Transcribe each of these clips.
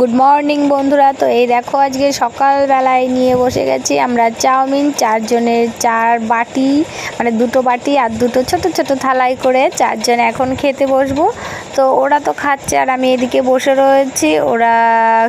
Good morning বন্ধুরা। তো এই দেখো আজকে সকালবেলায় নিয়ে বসে গেছি আমরা চাউমিন, চারজনের 4 বাটি, মানে 2টো বাটি আর 2টো ছোট ছোট থালায় করে চারজন এখন খেতে বসবো। তো ওরা তো খাচ্ছে আর আমি এদিকে বসে রয়েছি। ওরা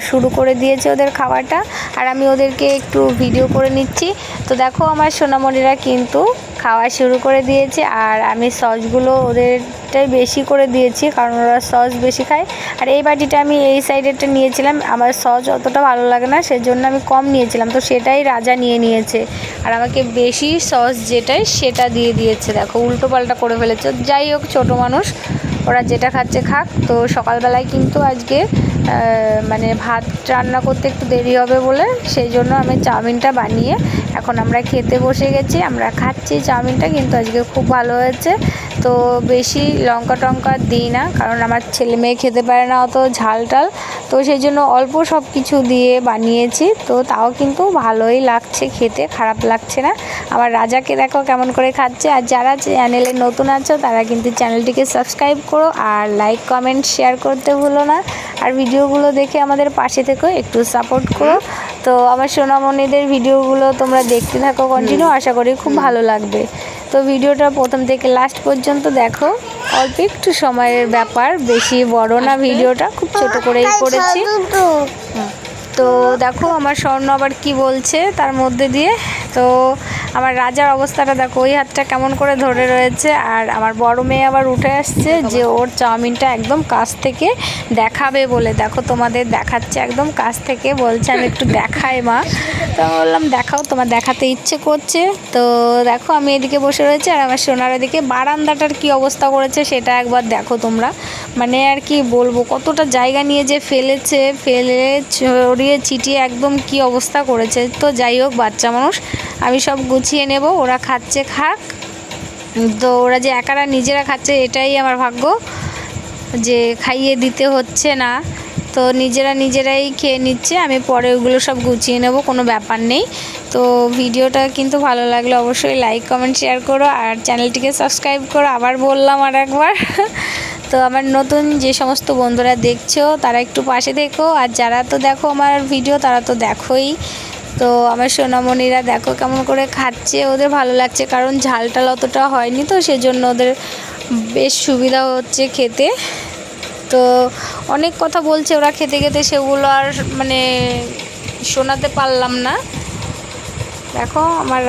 শুরু করে দিয়েছে ওদের খাওয়াটা আর আমি ওদেরকে একটু ভিডিও করে নিচ্ছি। তো দেখো আমার সোনামণিরা কিন্তু খাওয়া শুরু করে দিয়েছে আর আমি সসগুলো ওদেরটাই বেশি করে দিয়েছি কারণ ওরা সস বেশি খায়। আর এই বাটিটা আমি এই সাইডেরটা নিয়েছিলাম, আমার সস অতটা ভালো লাগে না সেজন্য আমি কম নিয়েছিলাম, তো সেটাই রাজা নিয়ে নিয়েছে আর আমাকে বেশি সস যেটাই সেটা দিয়ে দিয়েছে। দেখো উল্টো পাল্টা করে ফেলেছে। যাই হোক, ছোটো মানুষ, ওরা যেটা খাচ্ছে খাক। তো সকালবেলায় কিন্তু আজকে মানে ভাত রান্না করতে একটু দেরি হবে বলে সেই জন্য আমি চাউমিনটা বানিয়ে এখন আমরা খেতে বসে গেছি। আমরা খাচ্ছি চাউমিনটা, কিন্তু আজকে খুব ভালো হয়েছে। তো বেশি লঙ্কা টঙ্কা দিই না কারণ আমার ছেলে মেয়ে খেতে পারে না অত ঝাল টাল, তো সেই জন্য অল্প সব কিছু দিয়ে বানিয়েছি। তো তাও কিন্তু ভালোই লাগছে খেতে, খারাপ লাগছে না। আমার রাজাকে দেখো কেমন করে খাচ্ছে। আর যারা চ্যানেলে নতুন আছো তারা কিন্তু চ্যানেলটিকে সাবস্ক্রাইব করো আর লাইক কমেন্ট শেয়ার করতে ভুলো না। আর ভিডিওগুলো দেখে আমাদের পাশে থেকো, একটু সাপোর্ট করো। তো আমার সোনামণিদের ভিডিওগুলো তোমরা দেখতে থাকো কন্টিনিউ, আশা করি খুব ভালো লাগবে। তো ভিডিওটা প্রথম থেকে লাস্ট পর্যন্ত দেখো, অল্প একটু সময়ের ব্যাপার, বেশি বড় না, ভিডিওটা খুব ছোট করেই করেছি। তো দেখো আমার স্বর্ণ আবার কি বলছে তার মধ্যে দিয়ে। তো আমার রাজার অবস্থাটা দেখো, ওই হাতটা কেমন করে ধরে রয়েছে। আর আমার বড় মেয়ে আবার উঠে আসছে যে ওর চাউমিনটা একদম কাছ থেকে দেখাবে বলে। দেখো তোমাদের দেখাচ্ছে একদম কাছ থেকে, বলছে আমি একটু দেখাই মা। তো আমি বললাম দেখাও, তোমার দেখাতে ইচ্ছে করছে। তো দেখো আমি এদিকে বসে রয়েছি আর আমার সোনার এদিকে। বারান্দাটার কি অবস্থা করেছে সেটা একবার দেখো তোমরা, মানে আর কি বলবো, কতটা জায়গা নিয়ে যে ফেলেছে, ফেলে ছড়িয়ে ছিটিয়ে একদম কি অবস্থা করেছে। তো যাই হোক, বাচ্চা মানুষ, আমি সব গুছিয়ে নেব, ওরা খাচ্ছে খাক। তো ওরা যে একারা নিজেরা খাচ্ছে এটাই আমার ভাগ্য যে খাইয়ে দিতে হচ্ছে না, তো নিজেরাই খেয়ে নিচ্ছে। আমি পরে ওগুলো সব গুছিয়ে নেব, কোনো ব্যাপার নেই। তো ভিডিওটা কিন্তু ভালো লাগলে অবশ্যই লাইক কমেন্ট শেয়ার করো আর চ্যানেলটিকে সাবস্ক্রাইব করো, আবার বললাম আর একবার। তো আমার নতুন যে সমস্ত বন্ধুরা দেখছো তারা একটু পাশে দেখো, আর যারা তো দেখো আমার ভিডিও তারা তো দেখোই। তো আমার সোনামণিরা দেখো কেমন করে খাচ্ছে, ওদের ভালো লাগছে কারণ ঝালটাল অতটা হয়নি, তো সেজন্য ওদের বেশ সুবিধা হচ্ছে খেতে। তো অনেক কথা বলছে ওরা খেতে খেতে, সেগুলো আর মানে শোনাতে পারলাম না। দেখো আমার